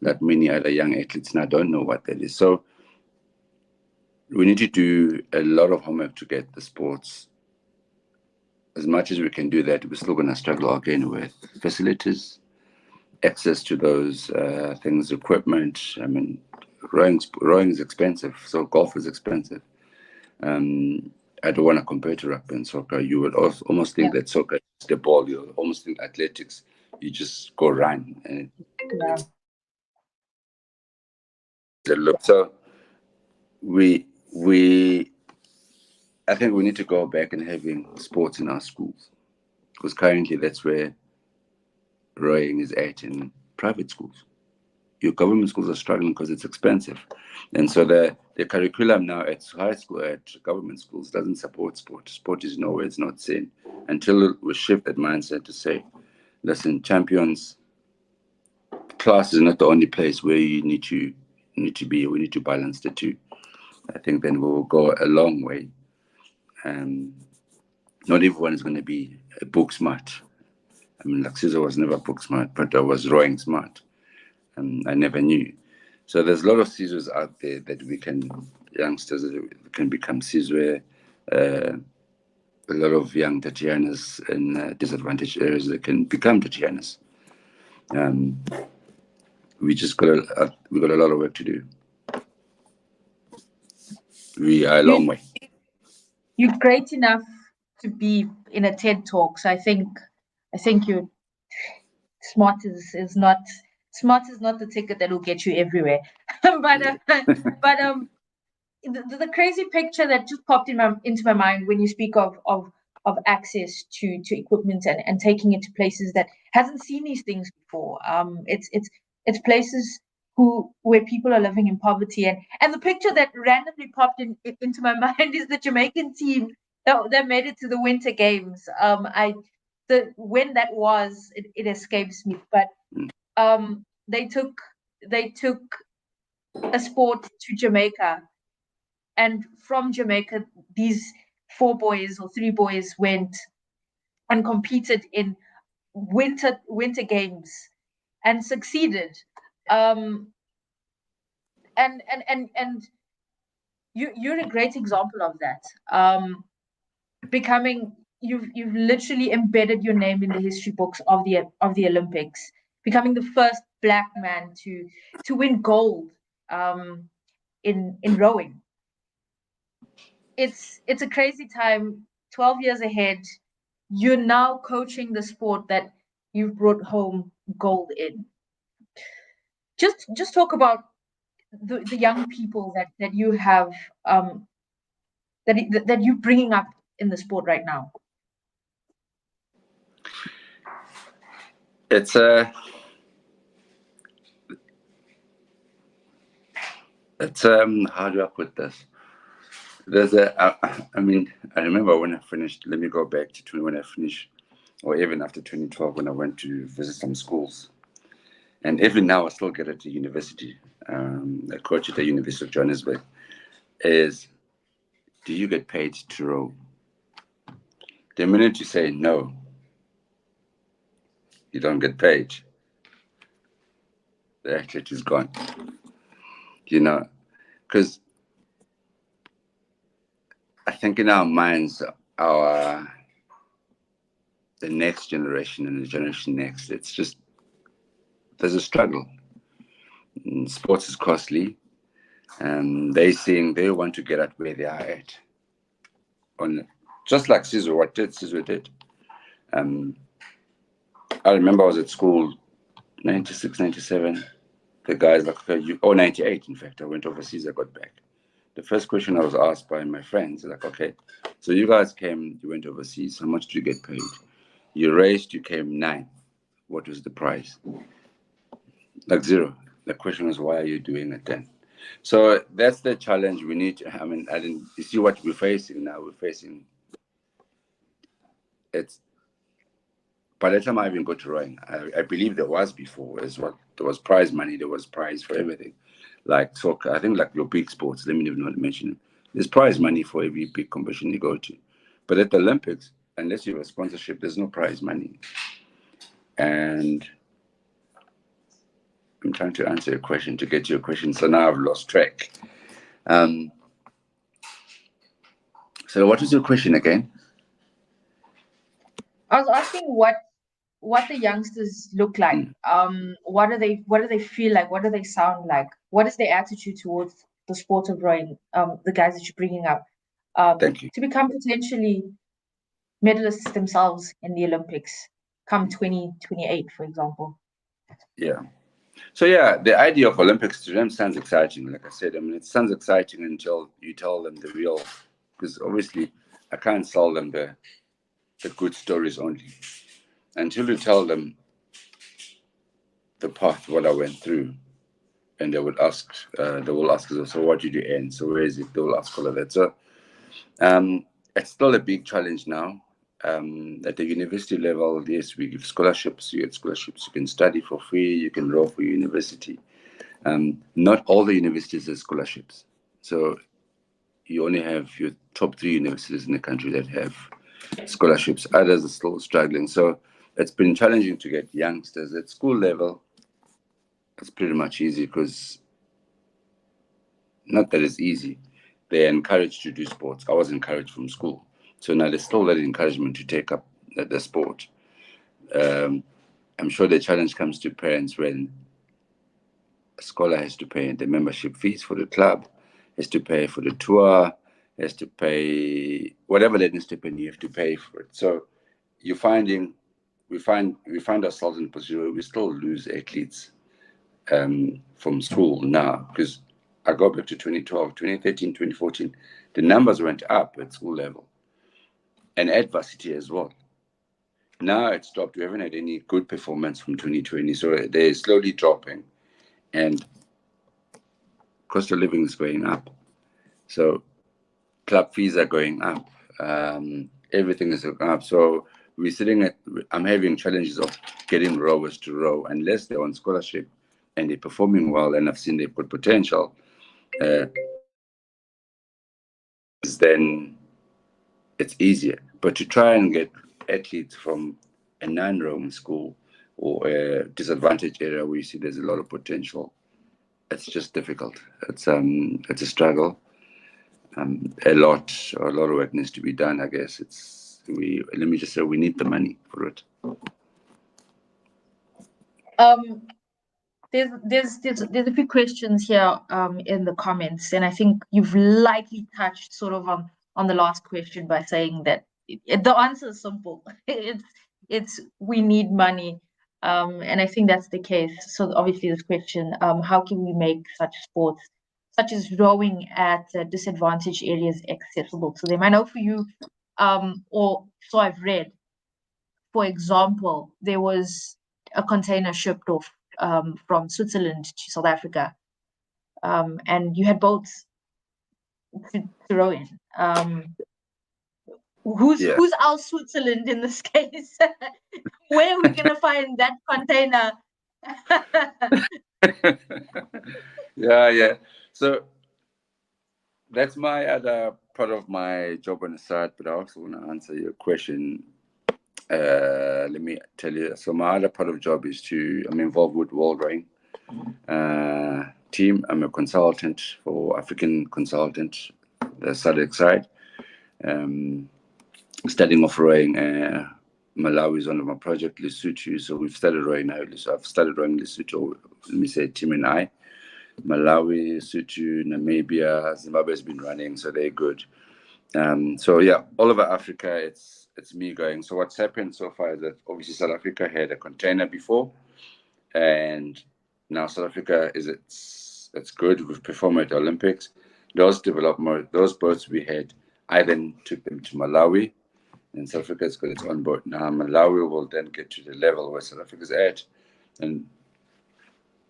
That many other young athletes now don't know what that is. So we need to do a lot of homework to get the sports. As much as we can do that, we're still going to struggle again with facilities. access to those things, equipment. I mean, rowing is expensive, so golf is expensive. I don't want to compare to rugby and soccer. You would also almost think that soccer is the ball. You almost think athletics. You just go run and look. So we I think we need to go back and having sports in our schools, because currently that's where rowing is at in private schools. Your government schools are struggling because it's expensive, and so the curriculum now at high school, at government schools, doesn't support sport. Sport is nowhere, it's not seen, until we shift that mindset to say, listen, champions class is not the only place where you need to be. We need to balance the two. I think then we'll go a long way. Not everyone is going to be a book smart. I mean, like Sizwe was never book smart, but I was rowing smart. I never knew. So there's a lot of Sizwes out there that youngsters that can become Sizwe. A lot of young Tatianas in disadvantaged areas that can become Tatianas. We just got we got a lot of work to do. We are a long way. You're great enough to be in a TED talk. So I think you're smart is not the ticket that will get you everywhere. but the crazy picture that just popped into my mind when you speak of access to equipment and taking it to places that hasn't seen these things before. It's places where people are living in poverty, and the picture that randomly popped into my mind is the Jamaican team that made it to the Winter Games. When that was, it escapes me, but they took a sport to Jamaica, and from Jamaica, these 4 boys or 3 boys went and competed in winter games and succeeded. And you're a great example of that. You've literally embedded your name in the history books of the Olympics, becoming the first Black man to win gold in rowing. It's a crazy time. 12 years ahead, you're now coaching the sport that you've brought home gold in. Just talk about the young people that you have that you're bringing up in the sport right now. It's how do I put this? There's I mean, I remember when I finished. Let me go back to when I finished, or even after 2012 when I went to visit some schools. And even now, I still get at the university. I coach at the University of Johannesburg. Is, do you get paid to row? The minute you say no, you don't get paid, the athlete is gone. You know, because I think in our minds, the next generation and the generation next, it's just, there's a struggle. And sports is costly, and they want to get at where they are at. Just like Sizwe did. I remember I was at school, 96, 97. The guys like, okay, 98, in fact. I went overseas, I got back. The first question I was asked by my friends, like, okay, so you guys came, you went overseas, how much did you get paid? You raced, you came 9th. What was the prize? Like 0. The question was, why are you doing it then? So that's the challenge we need to, you see what we're facing now? We're facing, it's, by the time I even got to rowing, I believe there was before as well. There was prize money, there was prize for everything. Like soccer, I think like your big sports, let me even not mention it. There's prize money for every big competition you go to. But at the Olympics, unless you have a sponsorship, there's no prize money. And I'm trying to answer your question, to get to your question, so now I've lost track. So what was your question again? I was asking what what the youngsters look like. What do they feel like? What do they sound like? What is their attitude towards the sport of rowing? The guys that you're bringing up, Thank you. to become potentially medalists themselves in the Olympics come 2028, for example. Yeah. So yeah, the idea of Olympics to them sounds exciting. Like I said, I mean, it sounds exciting until you tell them the real, because obviously I can't sell them the good stories only. Until you tell them the path, what I went through, and they will ask us, so what did you earn? So where is it? They will ask all of that. So it's still a big challenge now. At the university level, yes, we give scholarships. You get scholarships. You can study for free. You can row for university. Not all the universities have scholarships. So you only have your top 3 universities in the country that have scholarships. Others are still struggling. So it's been challenging to get youngsters at school level. It's pretty much easy because, not that it's easy, they're encouraged to do sports. I was encouraged from school. So now there's still that encouragement to take up the sport. I'm sure the challenge comes to parents when a scholar has to pay the membership fees for the club, has to pay for the tour, has to pay whatever that needs to pay, you have to pay for it. So you're finding we find ourselves in a position where we still lose athletes from school now, because I go back to 2012, 2013, 2014, the numbers went up at school level and at varsity as well. Now it's dropped. We haven't had any good performance from 2020, so they're slowly dropping, and cost of living is going up. So club fees are going up. Everything is going up. So we're sitting at, I'm having challenges of getting rowers to row unless they're on scholarship and they're performing well and I've seen they've got potential. Then it's easier. But to try and get athletes from a non-rowing school or a disadvantaged area where you see there's a lot of potential, it's just difficult. It's a struggle. A lot of work needs to be done. I guess let me just say we need the money for it. There's a few questions here in the comments, and I think you've likely touched sort of on the last question by saying that the answer is simple. It's we need money, and I think that's the case. So obviously this question, how can we make such sports such as rowing at disadvantaged areas accessible to them? I know for you, or so I've read, for example, there was a container shipped off from Switzerland to South Africa, and you had boats to row in. Who's our Switzerland in this case? Where are we gonna find that container? Yeah. So that's my other part of my job on the side, but I also want to answer your question. Let me tell you. So my other part of job is I'm involved with World Rowing team. I'm a consultant for African consultant, the SADC side. Studying of rowing. Malawi is one of my project, Lesotho. So we've started rowing now. So I've started rowing Lesotho. Let me say Tim and I. Malawi, Lesotho, Namibia, Zimbabwe has been running, so they're good. So yeah, all over Africa, it's me going. So what's happened so far is that obviously South Africa had a container before, and now South Africa it's good. We've performed at the Olympics. Those boats we had, I then took them to Malawi, and South Africa's got its own boat now. Malawi will then get to the level where South Africa's at, and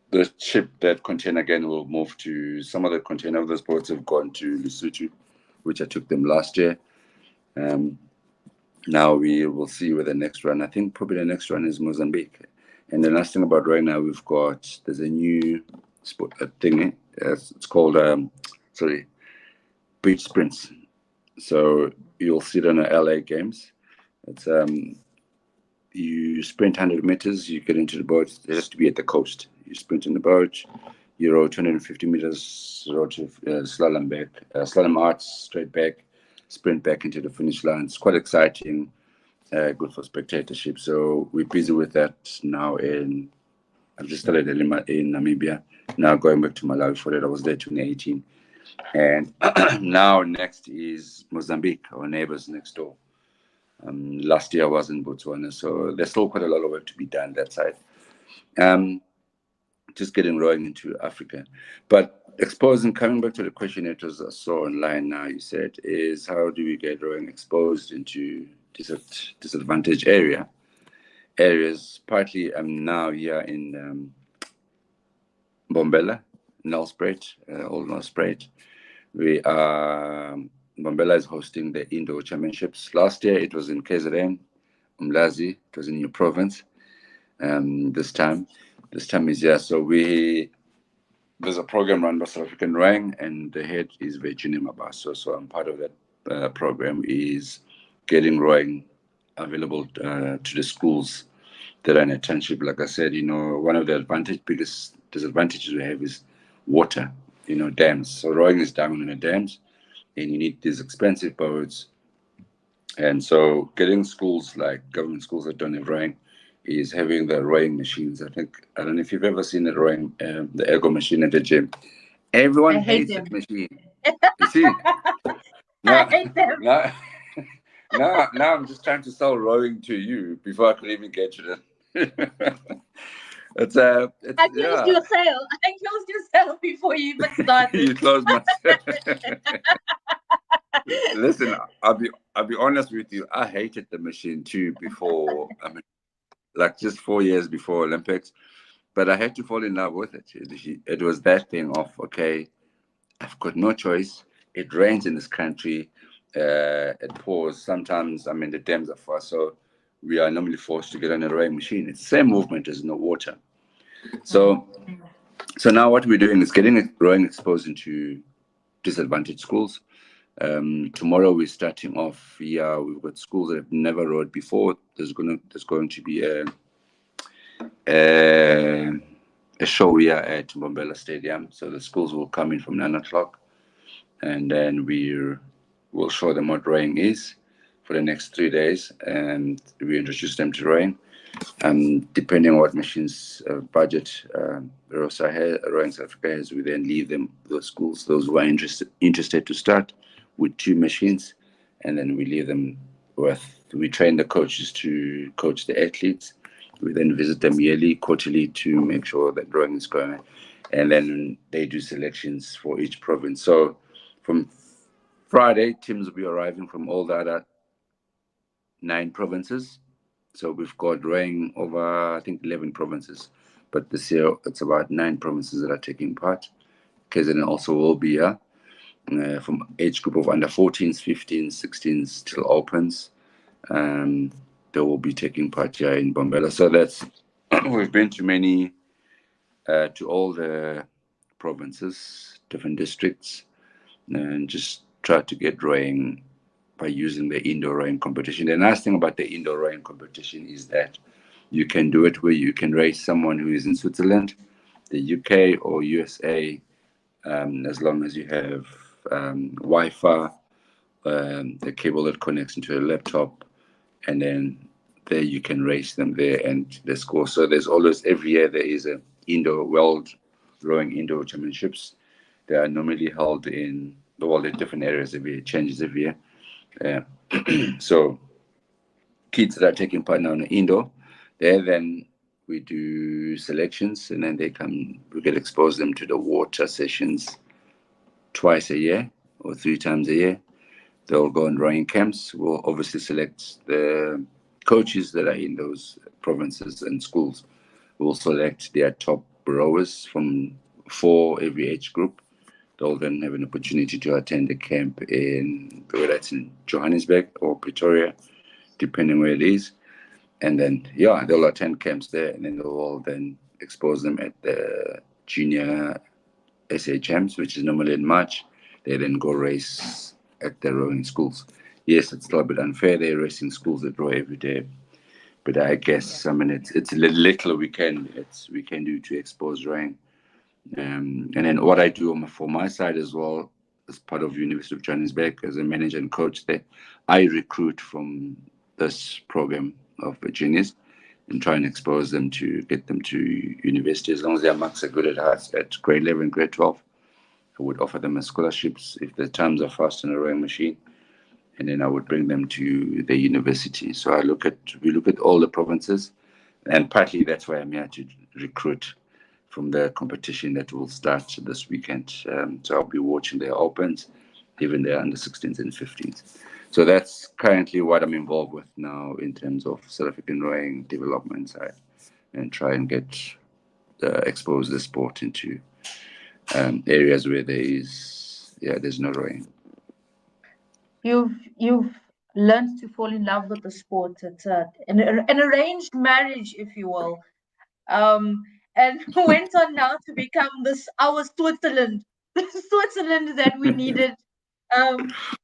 the ship, that container again, will move to some of the container of those boats have gone to Lesotho, which I took them last year. Now we will see where the next run. I think probably the next run is Mozambique. And the last thing about right now, there's a new sport thing. It's called beach sprints. So you'll see it on the LA Games. It's you sprint 100 meters, you get into the boat. It has to be at the coast. You sprint in the boat, you row 250 meters, row to slalom back, slalom out, straight back, sprint back into the finish line. It's quite exciting. good for spectatorship. So we're busy with that now. I've just started in Namibia. Now going back to Malawi for that. I was there 2018, and now next is Mozambique, our neighbors next door. Last year I was in Botswana, so there's still quite a lot of work to be done that side. Um, just getting rowing into Africa. But exposing, coming back to the question that was I saw online now, you said, is how do we get rowing exposed into disadvantaged areas? Partly I'm now here in Bombela, Nelspruit, Old Nelspruit. We are, Bombela is hosting the indoor championships. Last year it was in KZN, Umlazi, it was in your province. This time is here. So there's a program run by South African Rowing, and the head is Virginia Mabaso. So I'm part of that program, is getting rowing available to the schools that are in a township. Like I said, one of the biggest disadvantages we have is water, dams. So rowing is done in the dams, and you need these expensive boats. And so getting schools like government schools that don't have rowing is having the rowing machines. I don't know if you've ever seen the ergo machine at the gym. Everyone hates that machine. You see? I Now, hate them. now I'm just trying to sell rowing to you before I could even get to the. it's I closed your sale. I closed your sale before you even started. You closed my sale. Listen, I'll be honest with you. I hated the machine too before. I mean, like just 4 years before Olympics, but I had to fall in love with it. It was that thing of, okay, I've got no choice. It rains in this country. It pours. Sometimes, I mean, the dams are far, so we are normally forced to get on a rowing machine. It's the same movement as no water. So, so now what we're doing is getting rowing exposed into disadvantaged schools. Tomorrow we're starting off. Yeah, we've got schools that have never rowed before. There's going to be a show here at Bombela Stadium. So the schools will come in from 9 o'clock, and then we'll show them what rowing is for the next 3 days, and we introduce them to rowing. Depending on what machines budget Rowing South Africa has, we then leave them those schools, those who are interested to start with 2 machines, and then we leave them we train the coaches to coach the athletes. We then visit them yearly, quarterly, to make sure that rowing is going, and then they do selections for each province. So from Friday, teams will be arriving from all the other 9 provinces. So we've got rowing over, I think, 11 provinces. But this year, it's about 9 provinces that are taking part. KZN also will be here from age group of under 14s, 15s, 16s till opens. They will be taking part here in Bombela. So we've been to all the provinces, different districts, and just try to get rowing by using the indoor rowing competition. The nice thing about the indoor rowing competition is that you can do it where you can race someone who is in Switzerland, the UK, or USA, as long as you have Wi-Fi, the cable that connects into a laptop, and then there you can race them there and the score. So there's always, every year there is a world rowing indoor championships. They are normally held in the world in different areas every year. It changes every year. So kids that are taking part now in the indoor, there then we do selections, and then we get expose them to the water sessions twice a year or 3 times a year. They'll go on rowing camps. We'll obviously select the coaches that are in those provinces and schools. We'll select their top rowers from 4 every age group. They'll then have an opportunity to attend a camp whether it's in Johannesburg or Pretoria, depending where it is. And then, they'll attend camps there, and then they'll then expose them at the junior SA champs, which is normally in March. They then go race at the rowing schools. Yes, it's still a bit unfair. They're racing schools that row every day. But I guess, I mean, it's little we can do to expose rowing. And then what I do for my side as well, as part of University of Johannesburg, as a manager and coach there, I recruit from this program of juniors and try and expose them to get them to university. As long as their marks are good at grade 11, grade 12, I would offer them scholarships if the times are fast on a rowing machine, and then I would bring them to the university. So we look at all the provinces, and partly that's why I'm here to recruit from the competition that will start this weekend. So I'll be watching their opens, even their under 16s and 15s. So that's currently what I'm involved with now in terms of South African rowing development side, and try and expose the sport into areas where there's no rowing. You've learned to fall in love with the sport. It's an arranged marriage, if you will. And went on now to become our Switzerland, the Switzerland that we needed,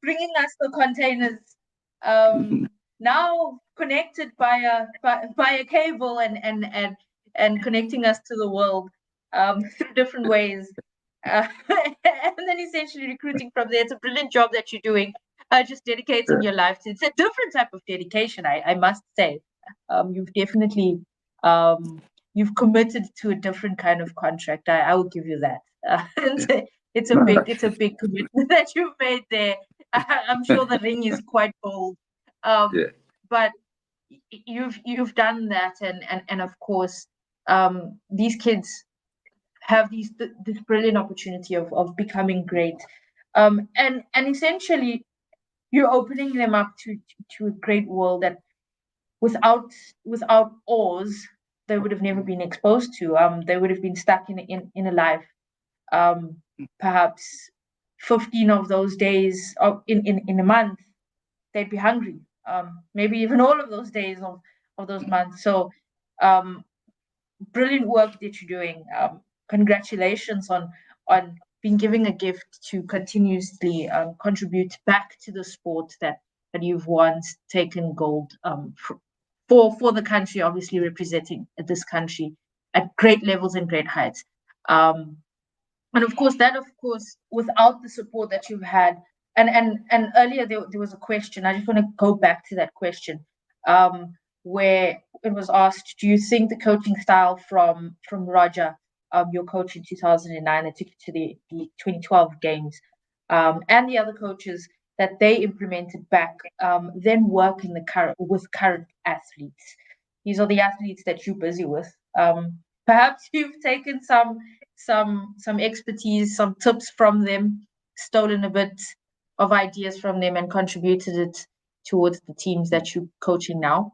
bringing us the containers. Now connected by a cable and connecting us to the world through different ways. And then essentially recruiting from there. It's a brilliant job that you're doing. Just dedicating your life to. It's a different type of dedication, I must say. You've definitely you've committed to a different kind of contract. I will give you that. It's a big commitment that you've made there. I'm sure the ring is quite bold, but you've done that, and of course, these kids have this brilliant opportunity of becoming great, and essentially you're opening them up to a great world that without Oars they would have never been exposed to. They would have been stuck in a life. Perhaps 15 of those days in a month they'd be hungry. Maybe even all of those days of those months. So brilliant work that you're doing. Congratulations on being given a gift to continuously contribute back to the sport that you've once taken gold for the country, obviously representing this country at great levels and great heights. And of course, without the support that you've had, and earlier there was a question. I just want to go back to that question, where it was asked, do you think the coaching style from Roger, your coach in 2009 that took you to the 2012 games, and the other coaches, that they implemented back, then work with current athletes? These are the athletes that you're busy with. Perhaps you've taken some expertise, some tips from them, stolen a bit of ideas from them, and contributed it towards the teams that you're coaching now.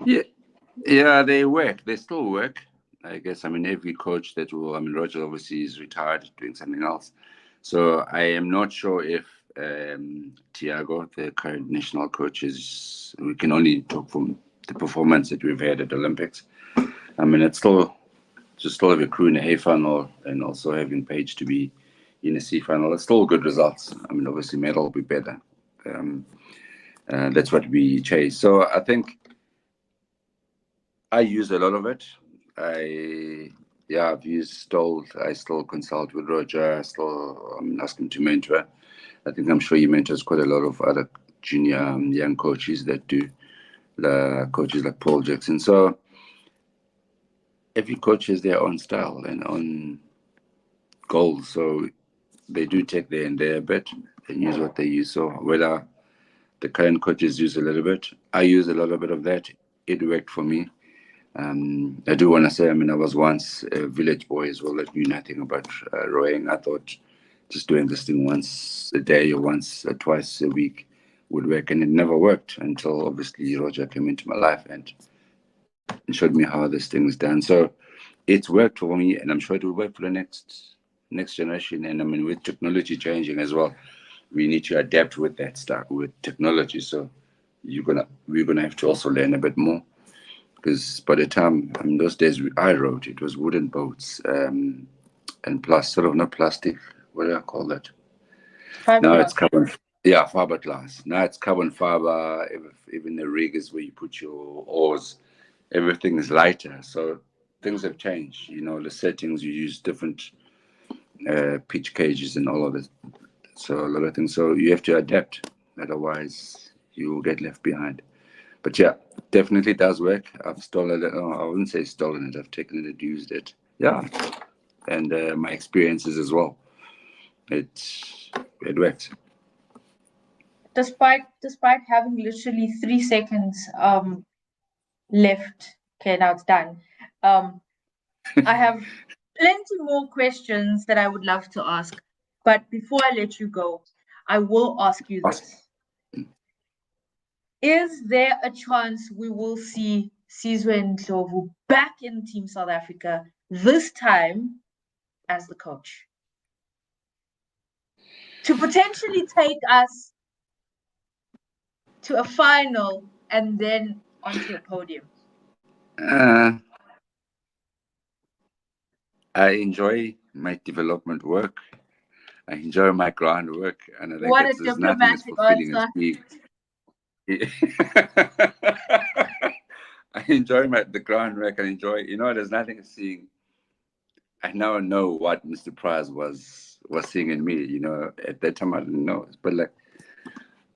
Yeah, they work. They still work. I guess, every coach Roger obviously is retired doing something else. So I am not sure if Tiago, the current national coach, we can only talk from the performance that we've had at the Olympics. It's still have a crew in the A final and also having Paige to be in the C final. It's still good results. Obviously medal will be better. That's what we chase. So I think I use a lot of it. I still consult with Roger. I still ask him to mentor. I'm sure he mentors quite a lot of other junior young coaches that do, the coaches like Paul Jackson. So every coach has their own style and own goals. So they do take there and there a bit and use what they use. So whether the current coaches use a little bit, I use a little bit of that. It worked for me. I do want to say, I was once a village boy as well that knew nothing about rowing. I thought just doing this thing once a day or once or twice a week would work, and it never worked until obviously Roger came into my life and showed me how this thing is done. So it's worked for me, and I'm sure it will work for the next generation. And with technology changing as well, we need to adapt with that stuff, with technology. So we're gonna have to also learn a bit more. Because by the time, those days I rowed, it was wooden boats, and plus, sort of not plastic, what do I call that? Now it's carbon, fiberglass. Now it's carbon fiber, even the rig is where you put your oars. Everything is lighter, so things have changed. The settings, you use different pitch cages and all of it. So a lot of things, so you have to adapt. Otherwise, you will get left behind. But yeah, definitely does work. I've stolen it. Oh, I wouldn't say stolen it. I've taken it, used it. Yeah, and my experiences as well. It works. Despite having literally 3 seconds left. Okay, now it's done. I have plenty more questions that I would love to ask, but before I let you go, I will ask you this. Is there a chance we will see Sizwe Ndlovu back in Team South Africa, this time as the coach, to potentially take us to a final and then onto a podium? I enjoy my development work. I enjoy my groundwork, and I think What a there's nothing as diplomatic fulfilling as answer. being. I enjoy the groundwork. I enjoy, there's nothing as seeing. I now know what Mr. Price was seeing in me. At that time I didn't know, but like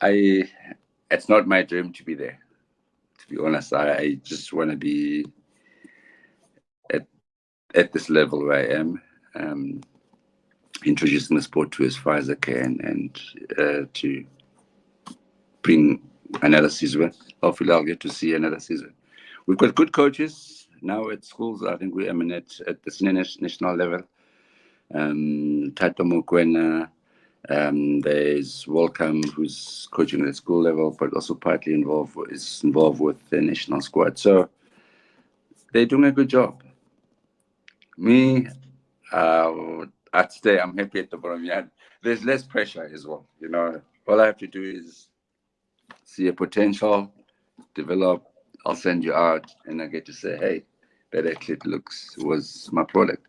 it's not my dream to be there. To be honest, I just want to be at this level where I am, introducing the sport to as far as I can, and to bring another Sizwe. Hopefully, I'll get to see another Sizwe. We've got good coaches now at schools. I think we emanate at the senior national level. Tato Mokwena, there's Welcome, who's coaching at the school level, but also partly involved with the national squad. So they're doing a good job. Me, I'd say I'm happy at the bottom. Yeah, there's less pressure as well. All I have to do is see a potential, develop. I'll send you out, and I get to say, hey, that athlete was my product.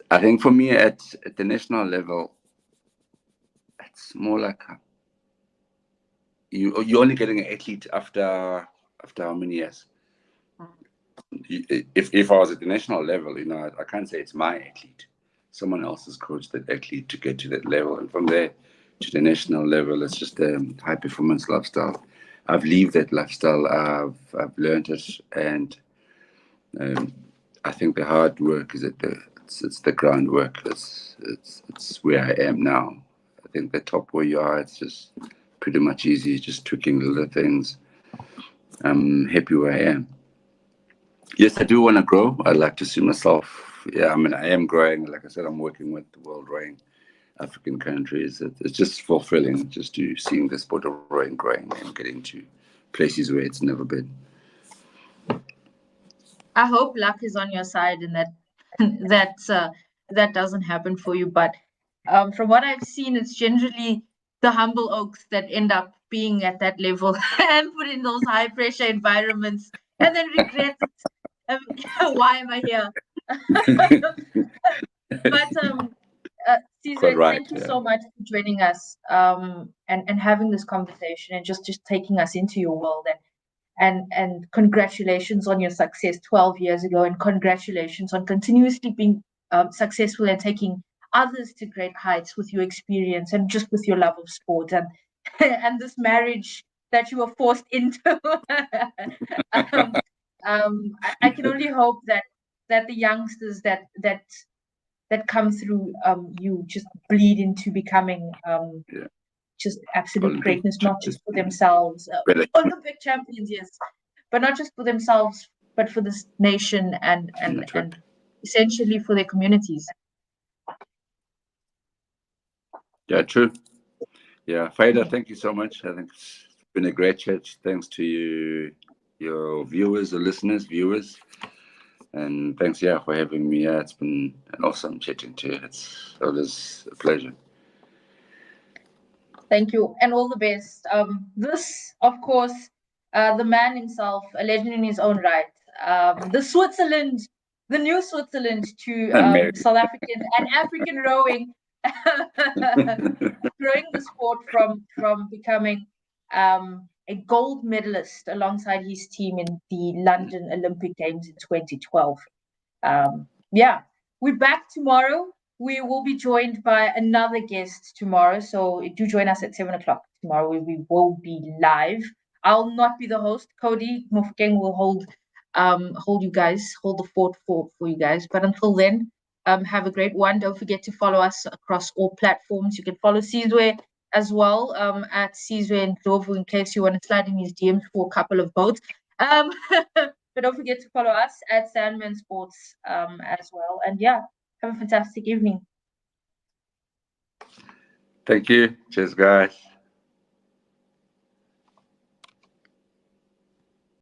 I think for me at the national level, it's more like you're only getting an athlete after how many years? If I was at the national level, I can't say it's my athlete. Someone else has coached that athlete to get to that level, and from there to the national level, it's just a high performance lifestyle. I've lived that lifestyle. I've learned it, and I think the hard work is it's the groundwork. It's where I am now. I think the top where you are, it's just pretty much easy, just tweaking little things. I'm happy where I am. Yes, I do want to grow. I'd like to see myself. Yeah, I mean, I am growing. Like I said, I'm working with the world rowing African countries. It's just fulfilling just to seeing the sport of rowing growing and getting to places where it's never been. I hope luck is on your side and that doesn't happen for you. But from what I've seen, it's generally the humble oaks that end up being at that level and put in those high pressure environments and then regret why am I here? But Sizwe, Right, thank you so much for joining us and having this conversation and just taking us into your world and congratulations on your success 12 years ago, and congratulations on continuously being successful and taking others to great heights with your experience and just with your love of sport and and this marriage that you were forced into. I can only hope that the youngsters that come through you just bleed into becoming just absolute greatness, not just for themselves. Olympic champions, yes, but not just for themselves, but for this nation and essentially for their communities. Yeah, true. Yeah, Faida, thank you so much. I think it's been a great chat. Thanks to you, your viewers, or listeners, viewers. And thanks, for having me. Yeah, it's been an awesome chatting to you. It's always a pleasure. Thank you, and all the best. This, of course, the man himself, a legend in his own right. The new Switzerland to South African and African rowing, growing the sport from becoming a gold medalist alongside his team in the London Olympic Games in 2012. We're back tomorrow. We will be joined by another guest tomorrow, so do join us at 7 o'clock. tomorrow, where we will be live. I'll not be the host. Cody Mofokeng will hold the fort for you guys. But until then, have a great one. Don't forget to follow us across all platforms. You can follow Sizwe as well, at Sizwe Ndlovu, in case you want to slide in his DMs for a couple of votes. But don't forget to follow us at Sandman Sports as well. And yeah, have a fantastic evening. Thank you. Cheers, guys.